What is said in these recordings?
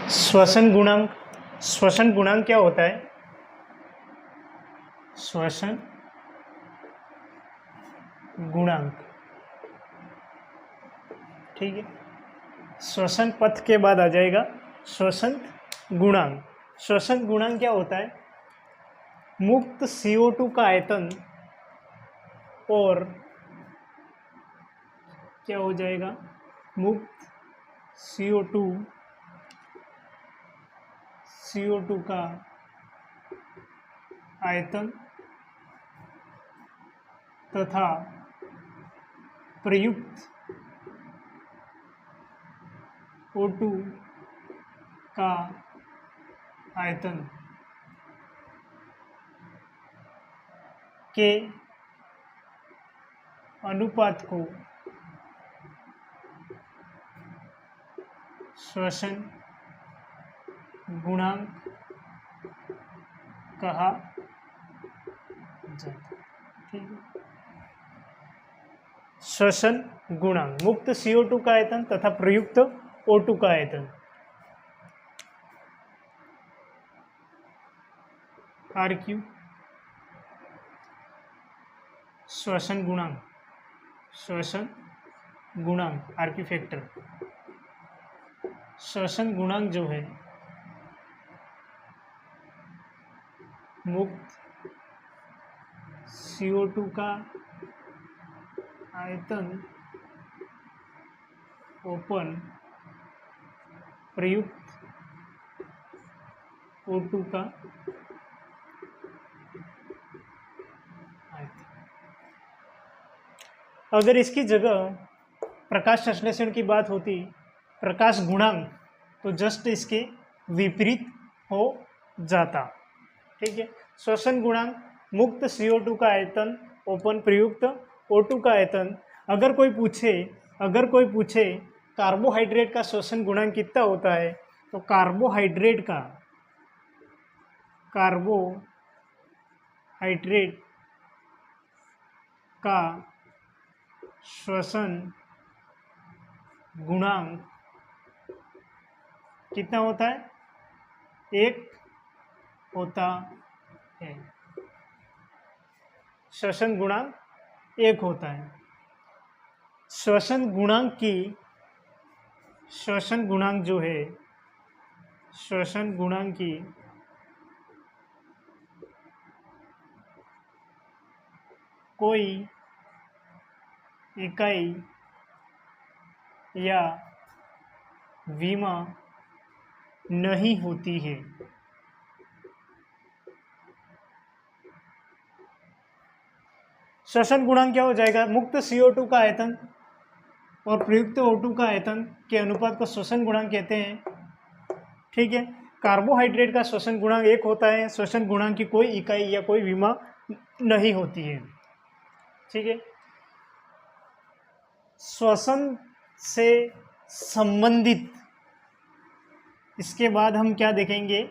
श्वसन गुणांक, श्वसन गुणांक क्या होता है? श्वसन गुणांक, ठीक है। श्वसन पथ के बाद आ जाएगा श्वसन गुणांक। श्वसन गुणांक क्या होता है? मुक्त CO2 का आयतन और क्या हो जाएगा? मुक्त CO2 का आयतन तथा प्रयुक्त O2 का आयतन के अनुपात को श्वसन गुणांक कहा जाता है, ठीक है। श्वसन गुणांक, मुक्त CO2 का आयतन तथा प्रयुक्त O2 का आयतन, RQ। श्वसन गुणांक, श्वसन गुणांक RQ फैक्टर। श्वसन गुणांक जो है मुक्त CO2 का आयतन ओपन प्रयुक्त O2 का आयतन। अगर इसकी जगह प्रकाश संश्लेषण की बात होती, प्रकाश गुणांक, तो जस्ट इसके विपरीत हो जाता, ठीक है। श्वसन गुणांक मुक्त CO2 का आयतन ओपन प्रयुक्त O2 का आयतन। अगर कोई पूछे कार्बोहाइड्रेट का श्वसन गुणांक कितना होता है, तो कार्बोहाइड्रेट का श्वसन गुणांक कितना होता है? 1 होता है। श्वसन गुणांक 1 होता है। श्वसन गुणांक जो है, श्वसन गुणांक की कोई इकाई या विमा नहीं होती है। श्वसन गुणांक क्या हो जाएगा? मुक्त CO2 का आयतन और प्रयुक्त O2 का आयतन के अनुपात को श्वसन गुणांक कहते हैं, ठीक है। कार्बोहाइड्रेट का श्वसन गुणांक 1 होता है। श्वसन गुणांक की कोई इकाई या कोई विमा नहीं होती है, ठीक है। श्वसन से संबंधित, इसके बाद हम क्या देखेंगे?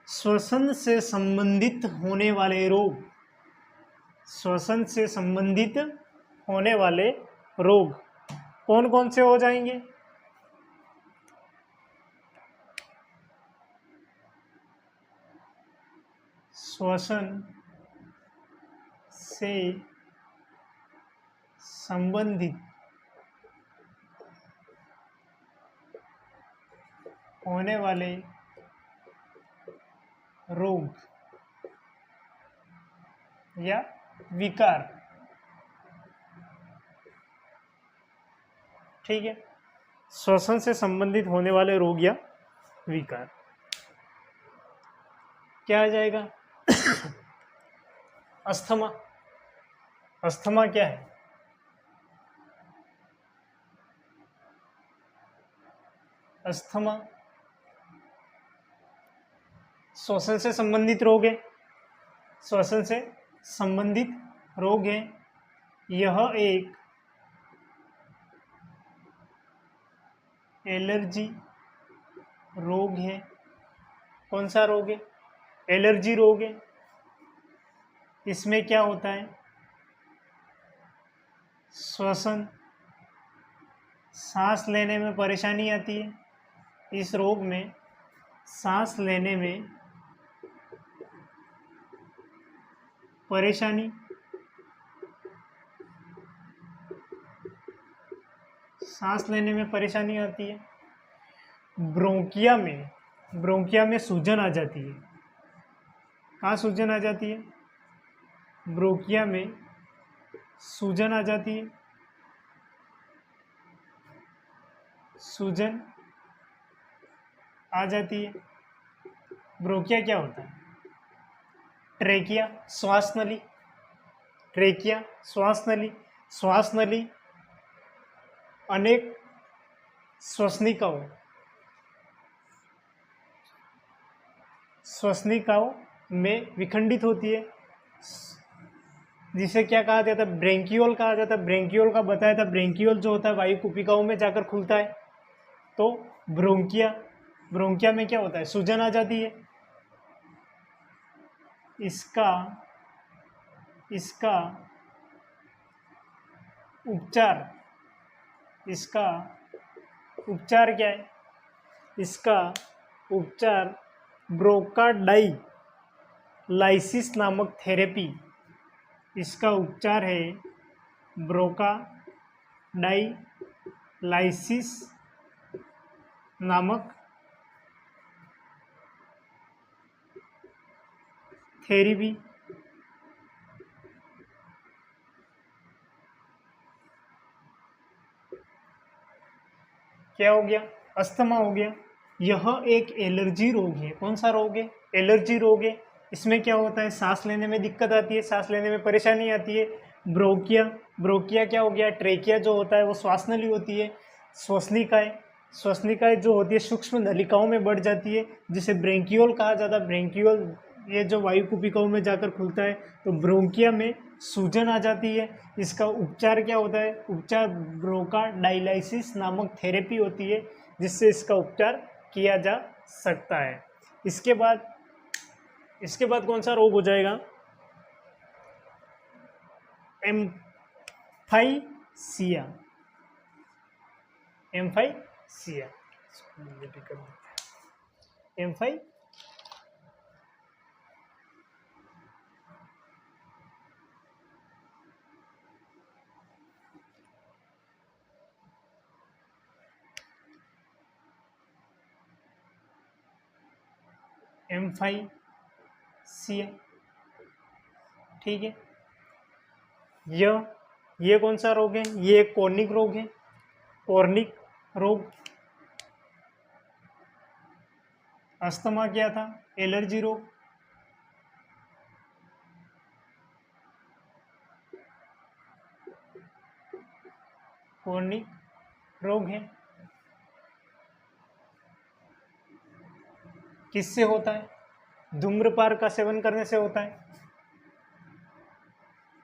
श्वसन से संबंधित होने वाले रोग। श्वसन से संबंधित होने वाले रोग कौन कौन से हो जाएंगे? श्वसन से संबंधित होने वाले रोग या विकार, ठीक है। श्वसन से संबंधित होने वाले रोग या विकार क्या आ जाएगा? अस्थमा। अस्थमा क्या है? अस्थमा श्वसन से संबंधित रोग है। श्वसन से संबंधित रोग है। यह एक एलर्जी रोग है। कौन सा रोग है? एलर्जी रोग है। इसमें क्या होता है? श्वसन, सांस लेने में परेशानी आती है। इस रोग में सांस लेने में परेशानी, सांस लेने में परेशानी आती है। ब्रोंकिया में सूजन आ जाती है। कहाँ सूजन आ जाती है? ब्रोंकिया में सूजन आ जाती है। सूजन आ जाती है। ब्रोंकिया क्या होता है? ट्रेकिया श्वास नली, ट्रेकिया श्वास नली, श्वास नली अनेक श्वसनिकाओं में विखंडित होती है, जिसे क्या कहा जाता है? ब्रेंकियोल कहा जाता है। ब्रेंकियोल का बताया था, ब्रेंकियोल जो होता है वायु कुपिकाओं में जाकर खुलता है। तो ब्रोंकिया में क्या होता है? सूजन आ जाती है। इसका उपचार क्या है? इसका उपचार ब्रोंकाडाइलाइसिस नामक थेरेपी, इसका उपचार है ब्रोंकाडाइलाइसिस नामक थेरेपी। क्या हो गया? अस्थमा हो गया। यह एक एलर्जी रोग है। कौन सा रोग है? एलर्जी रोग है। इसमें क्या होता है? सांस लेने में दिक्कत आती है, सांस लेने में परेशानी आती है। ब्रोंकिया क्या हो गया? ट्रेकिया जो होता है वो श्वास नली होती है। श्वसनिकाएं जो होती है सूक्ष्म नलिकाओं में बढ़ जाती है, जिसे ब्रेंकियोल कहा जाता है। ब्रेंकियोल ये जो वायु कुपिकाओं में जाकर खुलता है, तो ब्रोंकिया में सूजन आ जाती है। इसका उपचार क्या होता है? उपचार ब्रोंकाडाइलाइसिस नामक थेरेपी होती है, जिससे इसका उपचार किया जा सकता है। इसके बाद कौन सा रोग हो जाएगा? एम्फाइसिया। एम्फाइसिया, ठीक है। ये कौन सा रोग है? ये कॉर्निक रोग है। कॉर्निक रोग। अस्थमा क्या था? एलर्जी रोग। कॉर्निक रोग है। किससे होता है? धूम्रपान का सेवन करने से होता है।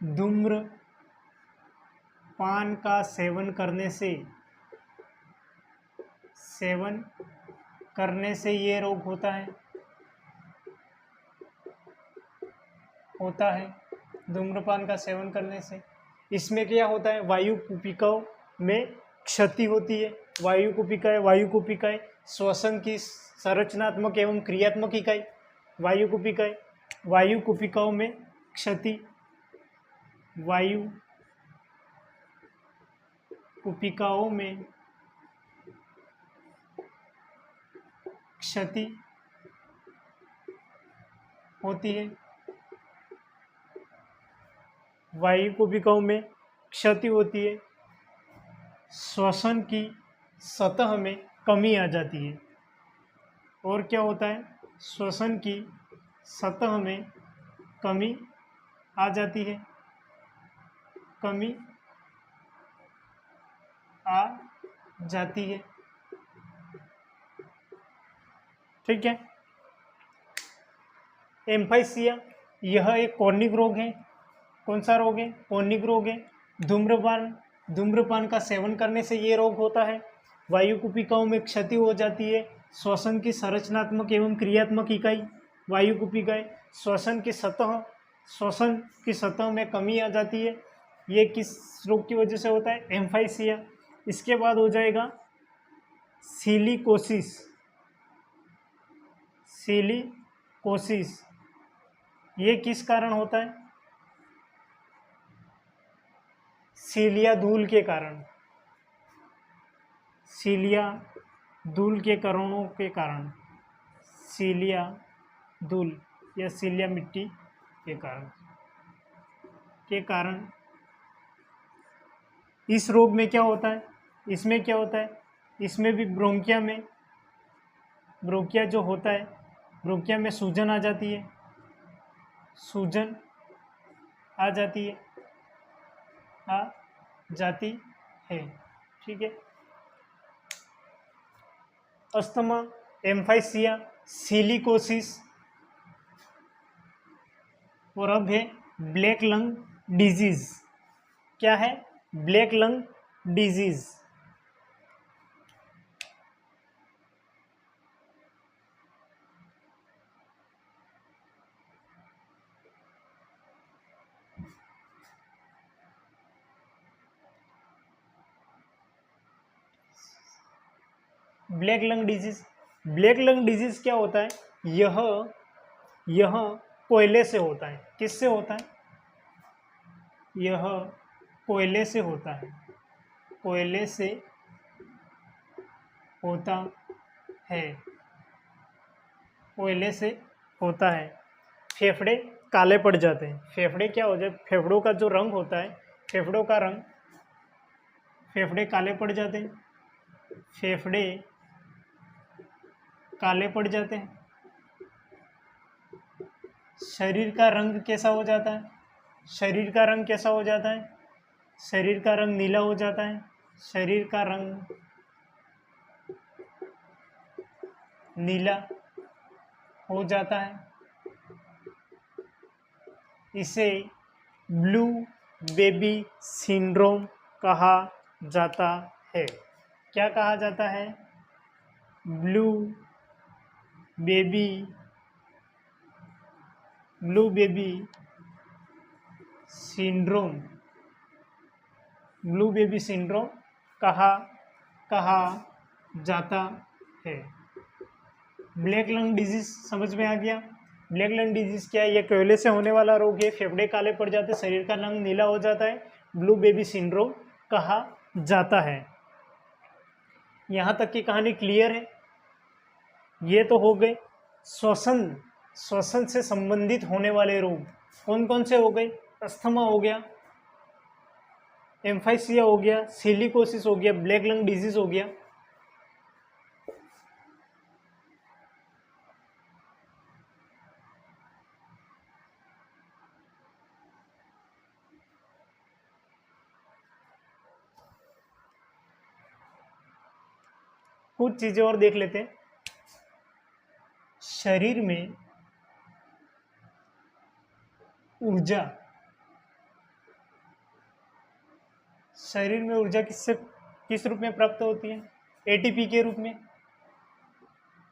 धूम्रपान का सेवन करने से ये रोग होता है धूम्रपान का सेवन करने से। इसमें क्या होता है? वायु कुपिकाओं में क्षति होती है। वायु कुपिकाएं श्वसन की संरचनात्मक एवं क्रियात्मक इकाई। वायु कुपिकाओं में क्षति, वायु कुपिकाओं में क्षति होती है। वायु कुपिकाओं में क्षति होती है। श्वसन की सतह में कमी आ जाती है। और क्या होता है? श्वसन की सतह में कमी आ जाती है। ठीक है। एम्फाइसिया यह एक कॉर्निक रोग है। कौन सा रोग है? कॉर्निक रोग है। धूम्रपान का सेवन करने से ये रोग होता है। वायु कुपिकाओं में क्षति हो जाती है। श्वसन की संरचनात्मक एवं क्रियात्मक इकाई वायु कुपिकाएं, श्वसन की सतह में कमी आ जाती है। ये किस रोग की वजह से होता है? एम्फाइसिया। इसके बाद हो जाएगा सिलिकोसिस। सिलिकोसिस ये किस कारण होता है? सीलिया धूल के कारण, सीलिया धूल के कणों के कारण, सीलिया धूल या सीलिया मिट्टी के कारण इस रोग में क्या होता है? इसमें क्या होता है? इसमें भी ब्रोंकिया जो होता है, ब्रोंकिया में सूजन आ जाती है, सूजन आ जाती है, ठीक है। अस्थमा, एम्फाइसिया, सिलिकोसिस और अब है ब्लैक लंग डिजीज। क्या है? Black lung disease. Black lung disease, black lung disease क्या होता है? यह कोयले से होता है। किससे होता है? यह कोयले से होता है, कोयले से होता है, कोयले से होता है। फेफड़े काले पड़ जाते हैं। फेफड़े क्या हो जाए? फेफड़ों का जो रंग होता है, फेफड़ों का रंग, फेफड़े काले पड़ जाते हैं, फेफड़े काले पड़ जाते हैं। शरीर का रंग कैसा हो जाता है? शरीर का रंग कैसा हो जाता है? शरीर का रंग नीला हो जाता है, शरीर का रंग नीला हो जाता है। इसे ब्लू बेबी सिंड्रोम कहा जाता है। क्या कहा जाता है? Blue baby syndrome, blue baby syndrome कहा जाता है। ब्लैक लंग डिजीज समझ में आ गया? ब्लैक लंग डिजीज क्या है? यह कोयले से होने वाला रोग है। फेफड़े काले पड़ जाते हैं, शरीर का रंग नीला हो जाता है, ब्लू बेबी सिंड्रोम कहा जाता है। यहाँ तक की कहानी क्लियर है? ये तो हो गए श्वसन से संबंधित होने वाले रोग। कौन कौन से हो गए? अस्थमा हो गया, एम्फाइसिया हो गया, सिलिकोसिस हो गया, ब्लैक लंग डिजीज हो गया। कुछ चीजें और देख लेते हैं। शरीर में ऊर्जा, शरीर में ऊर्जा किस रूप में प्राप्त होती है? एटीपी के रूप में,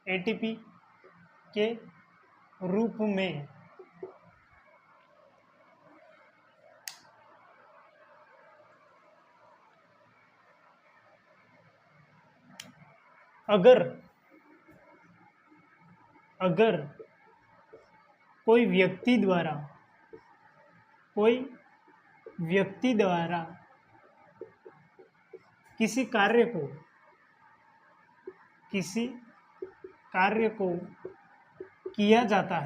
एटीपी के रूप में। अगर कोई व्यक्ति द्वारा किसी कार्य को किया जाता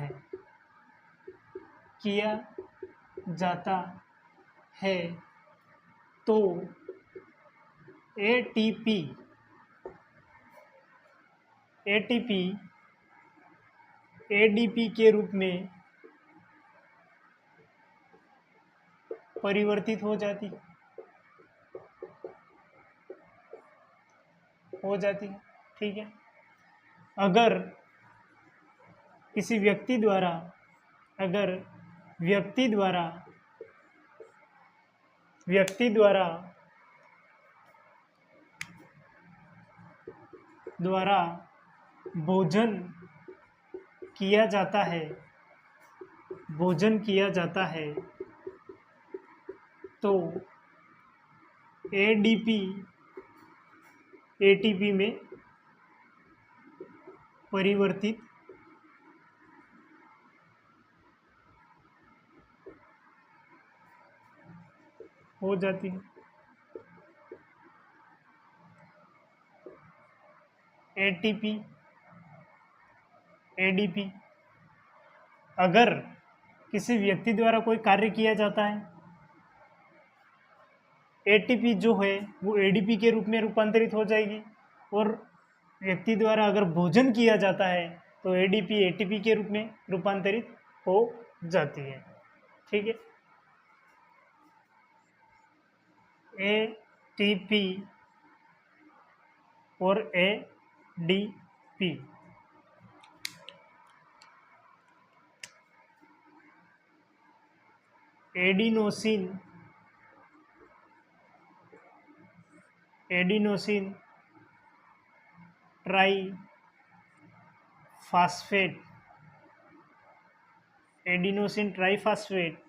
है तो एटीपी एडीपी के रूप में परिवर्तित हो जाती है, ठीक है। अगर किसी व्यक्ति द्वारा भोजन किया जाता है तो एडीपी एटीपी में परिवर्तित हो जाती है। ATP, ADP. अगर किसी व्यक्ति द्वारा कोई कार्य किया जाता है, एटीपी जो है वो एडीपी के रूप में रूपांतरित हो जाएगी, और व्यक्ति द्वारा अगर भोजन किया जाता है तो एडीपी एटीपी के रूप में रूपांतरित हो जाती है। ठीक है, एटीपी और ADP. Adenosine, adenosine triphosphate, adenosine triphosphate,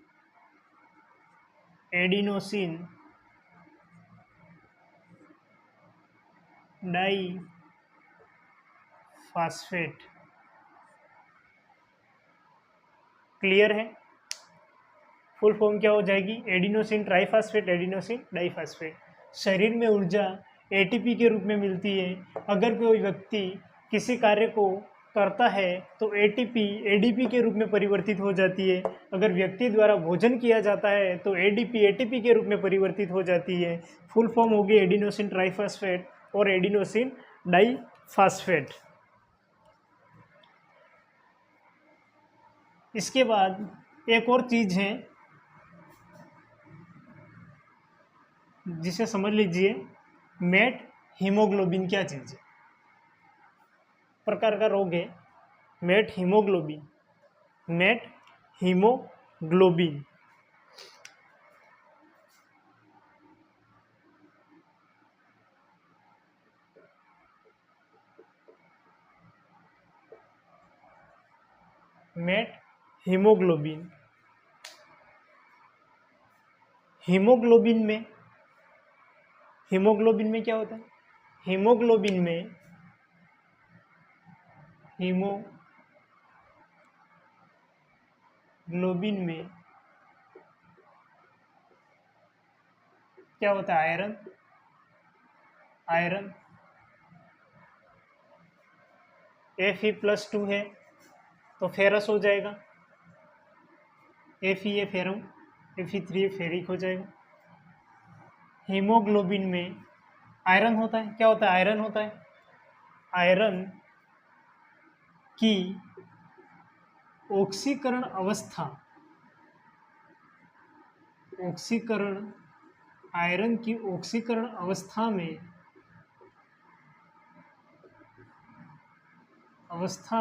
adenosine diphosphate. Clear है? फुल फॉर्म क्या हो जाएगी? Adenosine triphosphate, adenosine diphosphate. शरीर में ऊर्जा एटीपी के रूप में मिलती है। अगर कोई व्यक्ति किसी कार्य को करता है तो एटीपी एडीपी के रूप में परिवर्तित हो जाती है। अगर व्यक्ति द्वारा भोजन किया जाता है तो एडीपी एटीपी के रूप में परिवर्तित हो जाती है। फुल फॉर्म होगी एडिनोसिन ट्राइफास्फेट और एडिनोसिन डाइफास्फेट। इसके बाद एक और चीज़ है जिसे समझ लीजिए, मेट हीमोग्लोबिन क्या चीज़ है? प्रकार का रोग है methaemoglobin, methaemoglobin. Methaemoglobin, haemoglobin में, हीमोग्लोबिन में क्या होता है? हीमोग्लोबिन में, हीमोग्लोबिन में क्या होता है? Iron, iron. Fe+2 है तो फेरस हो जाएगा, Fe फेरम, Fe3 फेरिक हो जाएगा। हीमोग्लोबिन में आयरन होता है। क्या होता है? आयरन होता है। आयरन की ऑक्सीकरण अवस्था, ऑक्सीकरण, आयरन की ऑक्सीकरण अवस्था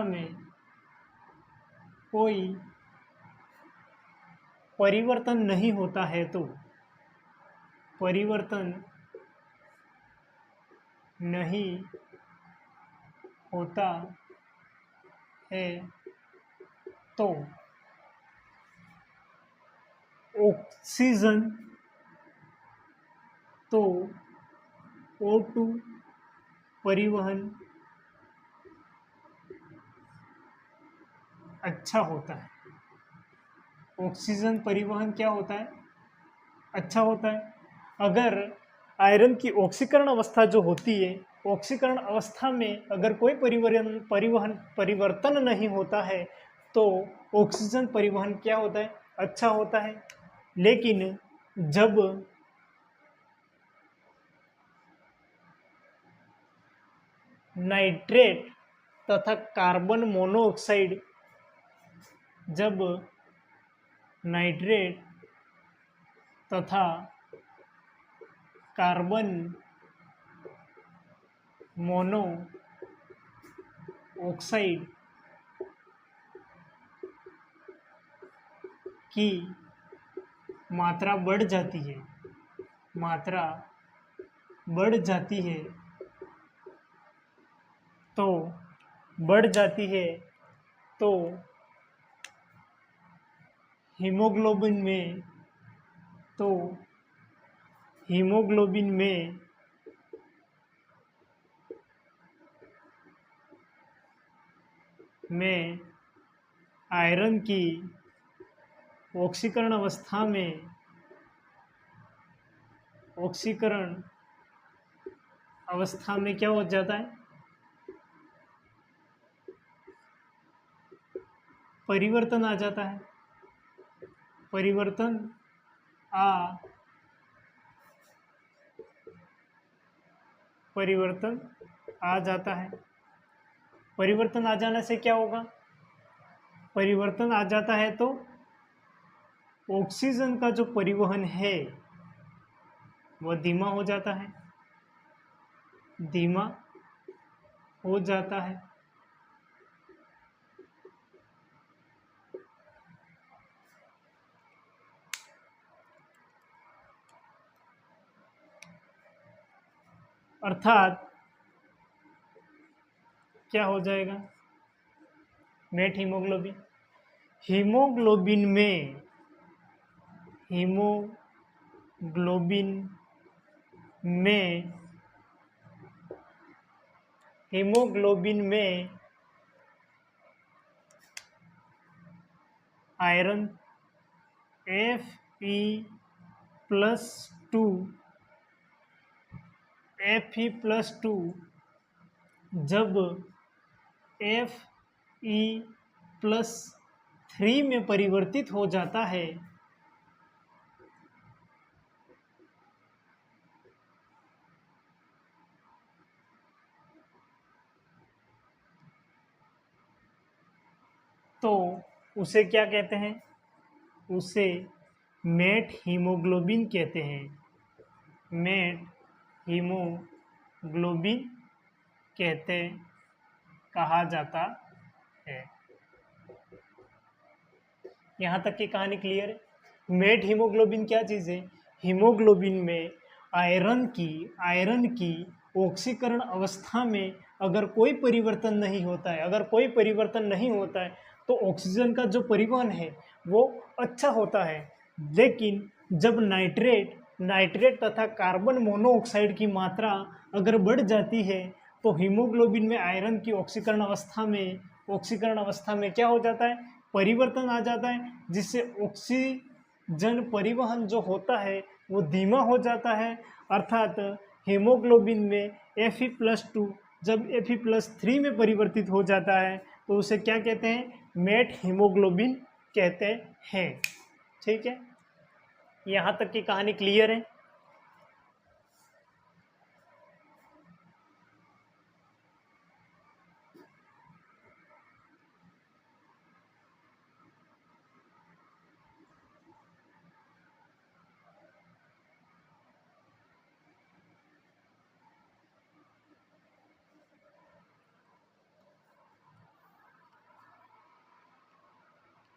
में, कोई परिवर्तन नहीं होता है तो, परिवर्तन नहीं होता है तो ऑक्सीजन, तो O2 परिवहन अच्छा होता है। ऑक्सीजन परिवहन क्या होता है? अच्छा होता है। अगर आयरन की ऑक्सीकरण अवस्था जो होती है, ऑक्सीकरण अवस्था में अगर कोई परिवर्तन नहीं होता है तो ऑक्सीजन परिवहन क्या होता है? अच्छा होता है। लेकिन जब नाइट्रेट तथा कार्बन मोनोऑक्साइड, जब नाइट्रेट तथा कार्बन मोनोऑक्साइड की मात्रा बढ़ जाती है, मात्रा बढ़ जाती है, तो बढ़ जाती है तो हीमोग्लोबिन में, तो हीमोग्लोबिन में आयरन की ऑक्सीकरण अवस्था में ऑक्सीकरण अवस्था में क्या हो जाता है, परिवर्तन आ जाता है, परिवर्तन आ जाता है। परिवर्तन आ जाने से क्या होगा, परिवर्तन आ जाता है तो ऑक्सीजन का जो परिवहन है वह धीमा हो जाता है, धीमा हो जाता है। अर्थात क्या हो जाएगा, मेट हीमोग्लोबिन, हीमोग्लोबिन में हीमोग्लोबिन में हीमोग्लोबिन में आयरन Fe+2 Fe+2 जब Fe+3 में परिवर्तित हो जाता है तो उसे क्या कहते हैं, उसे मेट हीमोग्लोबिन कहते हैं, मेट हीमोग्लोबिन कहते कहा जाता है। यहाँ तक की कहानी क्लियर है। मेट हीमोग्लोबिन क्या चीज़ है, हीमोग्लोबिन में आयरन की ऑक्सीकरण अवस्था में अगर कोई परिवर्तन नहीं होता है, अगर कोई परिवर्तन नहीं होता है तो ऑक्सीजन का जो परिवहन है वो अच्छा होता है। लेकिन जब नाइट्रेट तथा कार्बन मोनोऑक्साइड की मात्रा अगर बढ़ जाती है तो हीमोग्लोबिन में आयरन की ऑक्सीकरण अवस्था में क्या हो जाता है, परिवर्तन आ जाता है, जिससे ऑक्सीजन परिवहन जो होता है वो धीमा हो जाता है। अर्थात हीमोग्लोबिन में Fe+2 जब Fe+3 में परिवर्तित हो जाता है तो उसे क्या कहते हैं, मेट हीमोग्लोबिन कहते हैं। ठीक है, यहाँ तक की कहानी क्लियर है।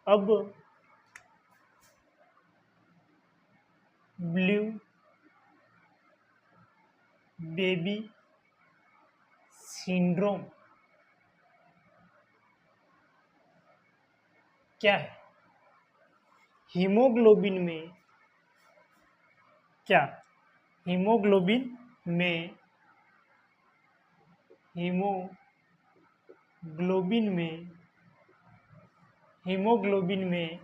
अब ब्लू बेबी सिंड्रोम क्या है, हीमोग्लोबिन में क्या, हीमोग्लोबिन में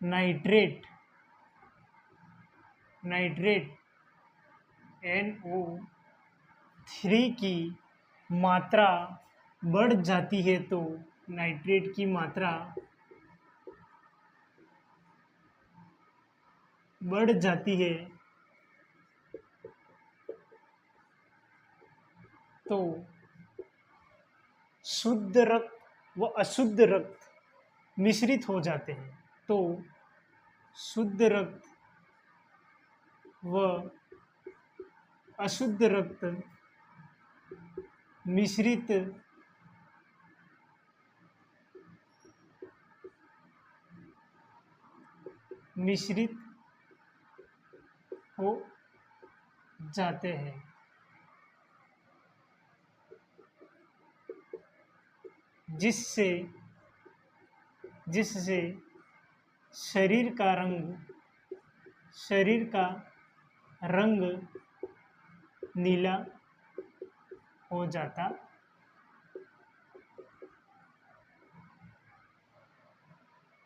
नाइट्रेट NO3 की मात्रा बढ़ जाती है तो नाइट्रेट की मात्रा बढ़ जाती है तो शुद्ध रक्त व अशुद्ध रक्त मिश्रित हो जाते हैं, तो शुद्ध रक्त व अशुद्ध रक्त मिश्रित हो जाते हैं, जिससे शरीर का रंग नीला हो जाता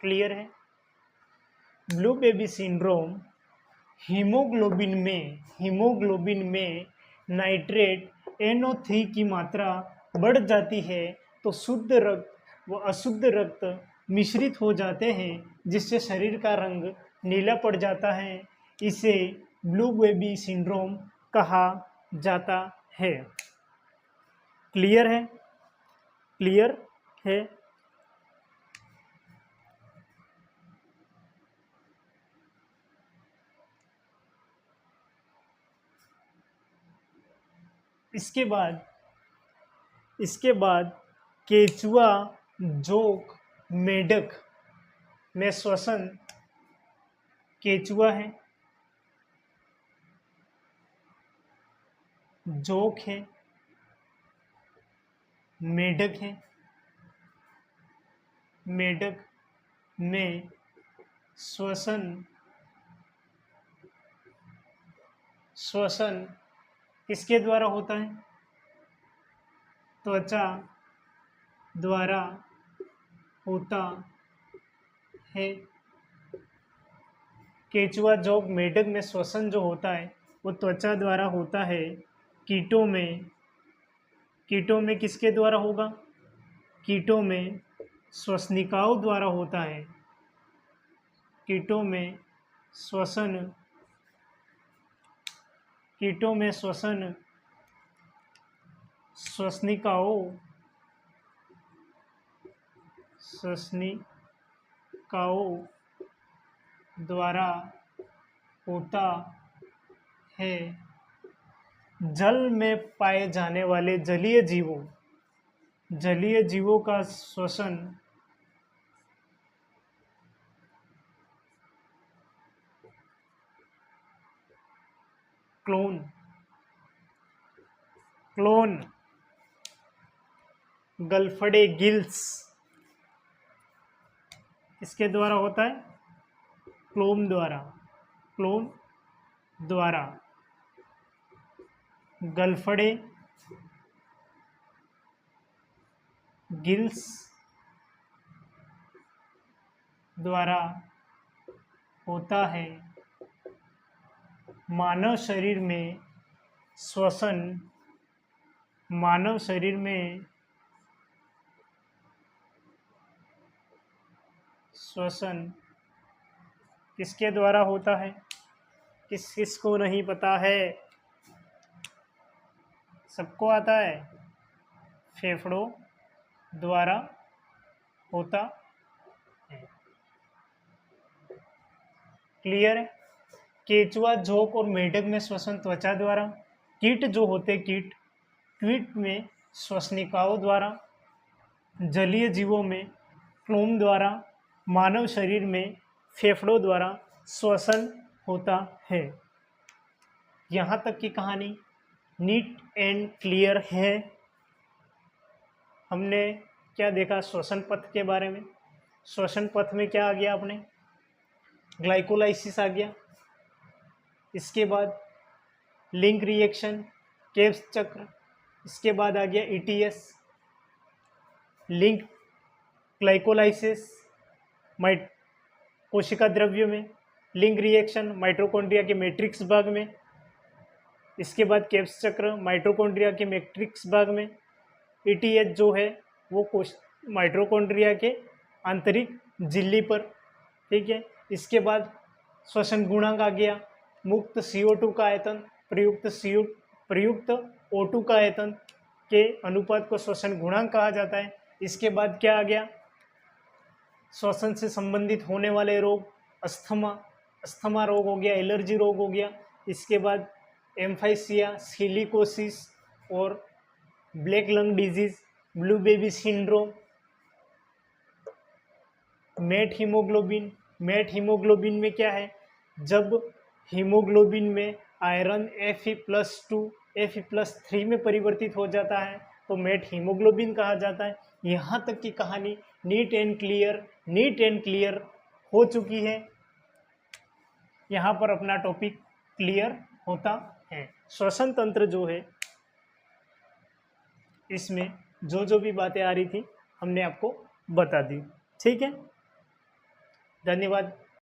क्लियर है। ब्लू बेबी सिंड्रोम हीमोग्लोबिन में नाइट्रेट NO3 की मात्रा बढ़ जाती है तो शुद्ध रक्त व अशुद्ध रक्त मिश्रित हो जाते हैं जिससे शरीर का रंग नीला पड़ जाता है। इसे ब्लू बेबी सिंड्रोम कहा जाता है। क्लियर है? क्लियर है? इसके बाद केचुआ, जोंक, मेढक में श्वसन केचुआ है, जोंक है, मेढक है। मेढक में श्वसन किसके द्वारा होता है? त्वचा द्वारा होता है। केचुआ, जोंक, मेढक में श्वसन जो होता है वो त्वचा द्वारा होता है। कीटों में किसके द्वारा होगा? कीटों में श्वसनिकाओं द्वारा होता है। कीटों में श्वसन श्वसनिकाओं द्वारा होता है। जल में पाए जाने वाले जलीय जीवों का श्वसन क्लोन, गलफड़े, गिल्स इसके द्वारा होता है? क्लोन द्वारा। गलफड़े, गिल्स द्वारा होता है। मानव शरीर में श्वसन किसके द्वारा होता है? किसको नहीं पता है? सबको आता है। फेफड़ों द्वारा होता है। क्लियर है? केचुआ, जोंक और मेढक में श्वसन त्वचा द्वारा। कीट जो होते कीट में श्वसनिकाओं द्वारा। जलीय जीवों में क्लोम द्वारा। मानव शरीर में फेफड़ों द्वारा श्वसन होता है। यहाँ तक की कहानी नीट एंड क्लियर है। हमने क्या देखा? श्वसन पथ के बारे में। श्वसन पथ में क्या आ गया अपने? ग्लाइकोलाइसिस आ गया। इसके बाद लिंक रिएक्शन, केब्स चक्र। इसके बाद आ गया ETS, लिंक ग्लाइकोलाइसिस कोशिका द्रव्य में, लिंक रिएक्शन माइटोकॉन्ड्रिया के मैट्रिक्स भाग में। इसके बाद केब्स चक्र माइटोकॉन्ड्रिया के मैट्रिक्स भाग में। ETH जो है वो माइटोकॉन्ड्रिया के आंतरिक झिल्ली पर। ठीक है। इसके बाद श्वसन गुणांक आ गया। मुक्त CO2 का आयतन प्रयुक्त O2 का आयतन के अनुपात को श्वसन गुणांक कहा जाता है। इसके बाद क्या आ गया? श्वसन से संबंधित होने वाले रोग, अस्थमा रोग हो गया, एलर्जी रोग हो गया। इसके बाद एम्फाइसिया, सिलिकोसिस और black lung disease, blue baby syndrome, methaemoglobin में क्या है? जब हीमोग्लोबिन में आयरन Fe+2 Fe+3 में परिवर्तित हो जाता है तो मेट हीमोग्लोबिन कहा जाता है। यहाँ तक की कहानी नीट एंड क्लियर हो चुकी है। यहाँ पर अपना टॉपिक क्लियर होता है। श्वसन तंत्र जो है इसमें जो भी बातें आ रही थी हमने आपको बता दी। ठीक है, धन्यवाद।